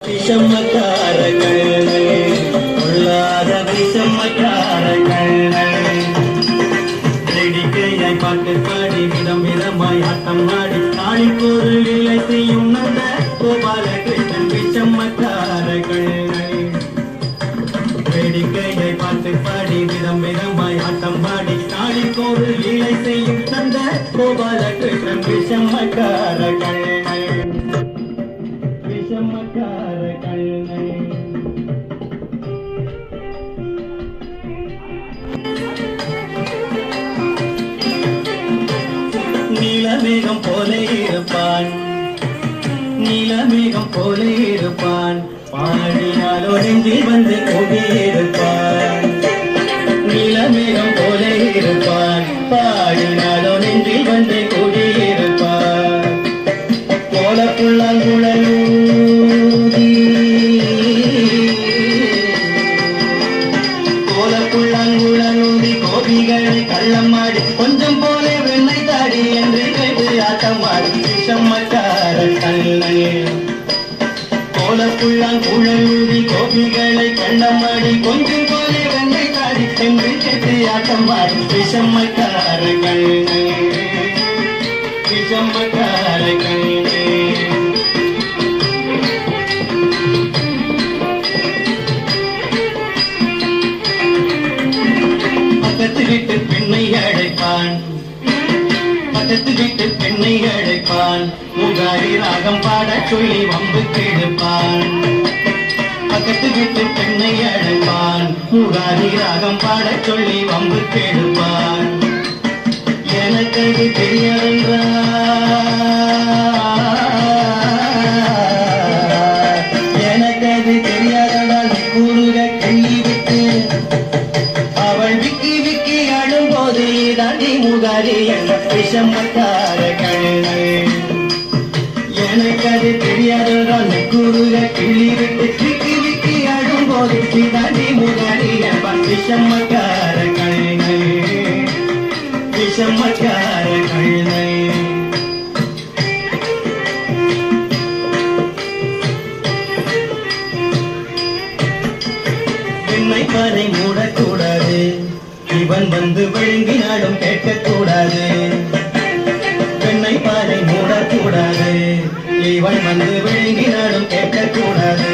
விஷமக்கார கண்ணே கொள்ளாத விஷமக்கார கண்ணே வேடிக்கையாய் பாட்டு பாடி விதம் விதமாய் ஆட்டம் ஆடி ஆடி பொருள் இலை செய்யும் நல்ல கோபாலகிருஷ்ணன் விஷமக்கார கண்ணே வேடிக்கையாய் பாட்டு பாடி விதம் விதமாய் ஆட்டம் பாடி ஆடி பொருள் இலை செய்யும் நல்ல கோபாலகிருஷ்ணன் விஷமக்கார கண்ணே விஷமக்கார கண்ணே நீலமேகம் போல இருப்பான் நீலமேகம் போல இருப்பான் பாடினாலோ நெஞ்சில் வந்து கொடியிருப்பான் நீலமேகம் போல இருப்பான் பாடினாலோ நெஞ்சில் வந்து கொடியிருப்பான் கோலப்புள்ளாங்குழலூதி கோலப்புள்ளாங்குழலூதி கோபிகளை கள்ளமாடி கொஞ்சம் போல வெண்ணை தாடி என்று கேட்டு ஆட்டமாடி விஷமக்கார கண்ணே கோலப்புள்ளாங்குழலூதி கோபிகளை கள்ளமாடி கொஞ்சம் போல வெண்ணை தாடி என்று கேட்டு ஆட்டமாடி விஷமக்கார கண்ணே விஷமக்கார கண்ணே பக்கத்து வீட்டு பெண்ணை அழைப்பான் பக்கத்து வீட்டு பெண்ணை அழைப்பான் முகாரி ராகம் பாடச் சொல்லி வம்பு கெடுப்பான் பக்கத்து வீட்டு பெண்ணை அழைப்பான் முகாரி ராகம் பாடச் சொல்லி வம்பு கெடுப்பான் எனக்கு அது தெரியாதென்றால் எனக்கு அது தெரியாதென்றால் நீ கூறுக கள்ளி விட்டு அவள் விக்கி விக்கி அழும்போது தாண்டி முகாரி என்ற விஷமக்கார கண்ணே எனக்கு அது தெரியாதென்றால் நீ கூறுக கிள்ளி விட்டு விக்கி விக்கி அழும்போது தாண்டி முகாரி என்ற விஷமக்கார கண்ணே விஷமக்கார கண்ணே பெண்ணை பாதை மூடக்கூடாது இவன் வந்து விழுங்கினாலும் கேட்கக்கூடாது பெண்ணை பாதை மூடக்கூடாது இவன் வந்து விழுங்கினாலும் கேட்கக்கூடாது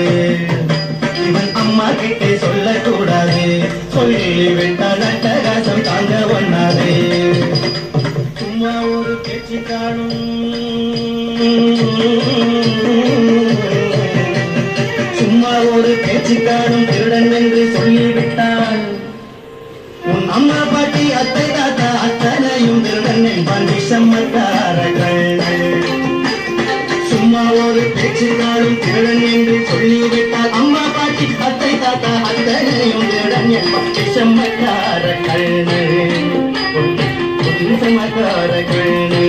இவன் அம்மா கிட்டே சொல்லக்கூடாது சொல்லிவிட்டால் அட்டகாசம் தாங்க ஒண்ணாது சும்மா ஒரு பேச்சு காணும் சும்மா ஒரு பேச்சு காணும் திருடன் என்று சொல்லிவிட்டான் உன் அம்மா பாட்டி அத்தை தாத்தா அத்தனையும் திருடன் என்பான் விஷமக்கார கண்ணே சும்மா ஒரு பேச்சு காணும் திருடன் என்று சொல்லிவிட்டால் அம்மா பாட்டி அத்தை தாத்தா அத்தனையும் திருடன் என்பான் விஷமக்கார கண்ணே விஷமக்கார கண்ணே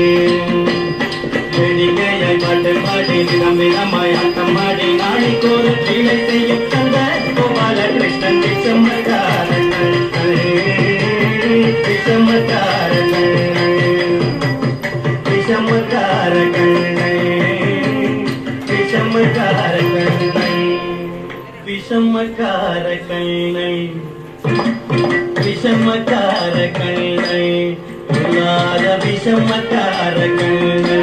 வேடிக்கையாய் பாட்டு பாடி விதம் விதமாய் ஆட்டம் ஆடி நாளைக்கோரு கீழே செய்யும் தந்த கோபாலகிருஷ்ணன் விஷமக்கார கண்ணே விஷமக்கார கண்ணே விஷமக்கார கண்ணே விஷமக்கார கண்ணே விஷமக்கார கண்ணே விஷமக்கார கண்ணே பொல்லாத விஷமக்கார கண்ணே